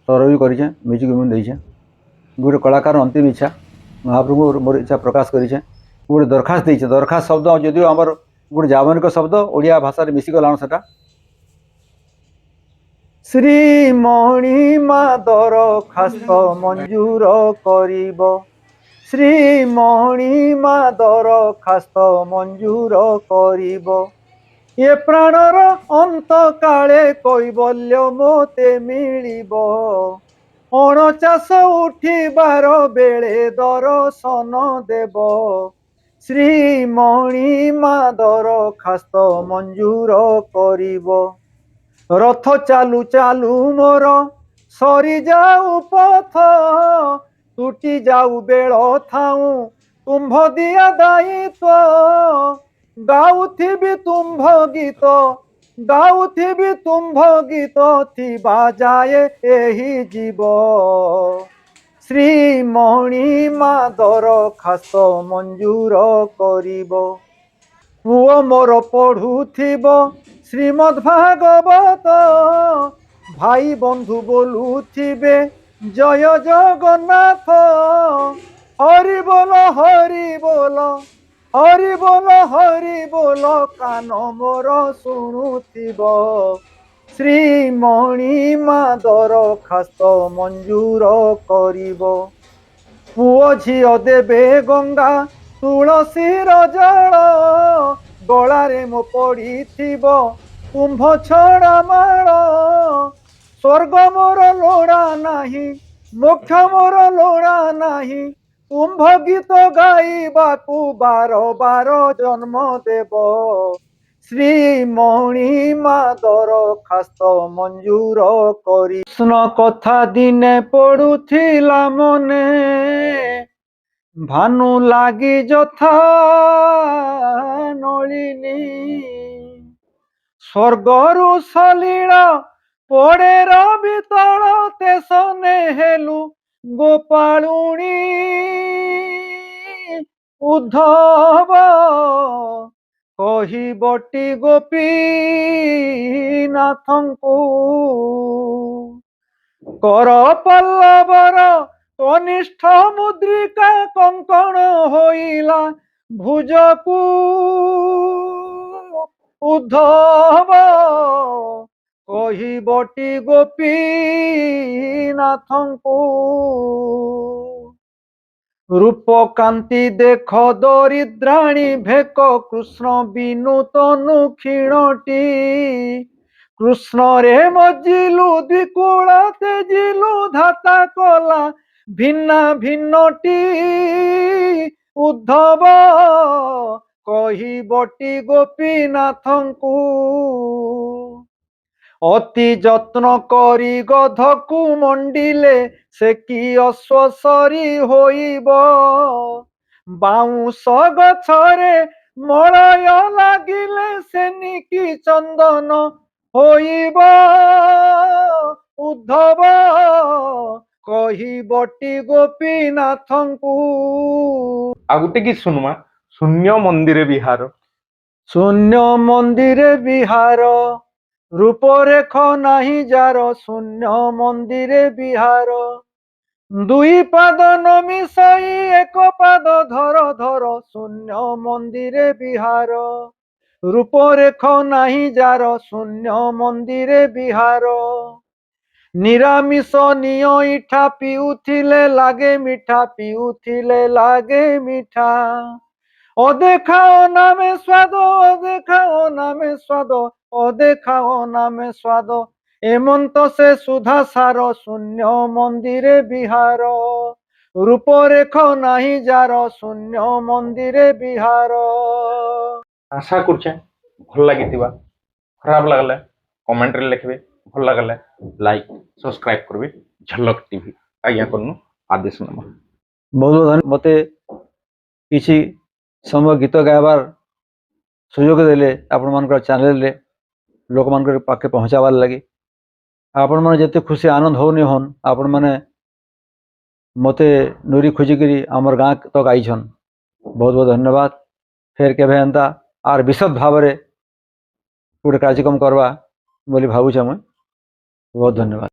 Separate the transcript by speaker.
Speaker 1: स्वर भी करें म्यूजिक भी मुझे गोटे कलाकार अंतिम इच्छा महाप्रभु मोर इच्छा प्रकाश करें गोटे दरखास्त देचे दरखास्त शब्द जदिव आमर गोटे जावनिक शब्द ओडिया भाषा मिशिगलान से श्रीमणिमा दरखास्त मंजूर करिब श्रीमणिमा दरखास्त मंजूर करिब ये प्राणर अंत काले कैबल्य मोते मिलिब अणचाष उठिबार बेले दर्शन देव श्रीमणिमा दरखास्त मंजूर करिब रथ चालू चालू मोर सरी जाऊ पथ टूटी जाऊ बेल थाऊ तुम्भ दिया दायित्व गाउथिबी तुम्भ गीत गाउथिबी तुम्भ गीत थिबा जाए एही जीव श्रीमणिमा दरखास्त मंजूर करिब पुओ मोर पढ़ुथिब श्रीमद् भागवत भाई बंधु बोलुथिबे जय जगन्नाथ हरि बोल हरि बोल हरि बोल हरि बोल कान मोर शुणुथिब श्रीमणिमा दरखास्त मंजूर करिब पुओ झियो देबे गंगा तुलसीर जल गलारे मो पड़िथिब कुंभ छड़ा माल स्वर्ग मोर लोड़ा नाही मोक्ष मोर लोड़ा नाही कुंभ गीत गाइबाकू बार बार जन्म देव श्रीमणिमा दरखास्त मंजूर करी कृष्ण कथा दिने पड़ुथिला मने भानु लागी जथा नलिनी स्वर्गरु सलीला पड़े रबितल तेसने हेलु गोपालुणी उद्धव कहिबटी गोपीनाथंकु कर पल्लवर कनिष्ठ मुद्रिका कंकण होइला भुजकू उद्धव कहिबटी गोपीनाथंकु रूप कांति देख दरिद्राणी भेक कृष्ण बिनु तनु क्षीणटी कृष्ण रे मजिलु द्विकूल तेजिलु धाता कला भिन्ना भिन्नटी उद्धव कहिबटी गोपीनाथंकु अति जत्न करी गधकु मंडिले से कि अश्वसरी होइब बाउंस गछरे मलय लागिले सेनिकी चंदन होइब उद्धव कहिबटी गोपीनाथंकु
Speaker 2: आ गुटे की सुनुमा शून्य मंदिर विहार
Speaker 1: शून्य मंदिर विहार रूपरेख नाही जार शून्य मंदिर विहार दुई पाद नमिसई एक पाद धर धर शून्य मंदिर विहार रूपरेख नाही जार शून्य मंदिर विहार निरामिष निय इठा पिउथिले लागे मिठा पिउथिले लागे मिठा अदेखाओ नामे स्वाद अदेखाओ नामे स्वाद अदेखाओ नामे स्वाद एमंत से सुधा सार शून्य मंदिर विहार रूपरेख नाही जार शून्य मंदिर विहार
Speaker 2: आशा करछे भल लागि खराब लागले कमेंट रे लिखबे भल लागले लाइक सब्सक्राइब करबे झलक टीवी आज्ञा करनु आदेश नम
Speaker 1: बहुत बहुत मते किछि समय गीत गायबार सुजोग देले आपण मानकर चैनल रे लोक मानकर पाखे पहुंचाबार लगी आपण माने जते खुशी आनंद होनी होन आपण माने मते नूरी खोजिकी आमर गाँ तक आईछन बहुत बहुत धन्यवाद फेर केभे एंता आर विशद भाव गोटे कार्यक्रम करवा बोली भावुचे मुझे बहुत धन्यवाद।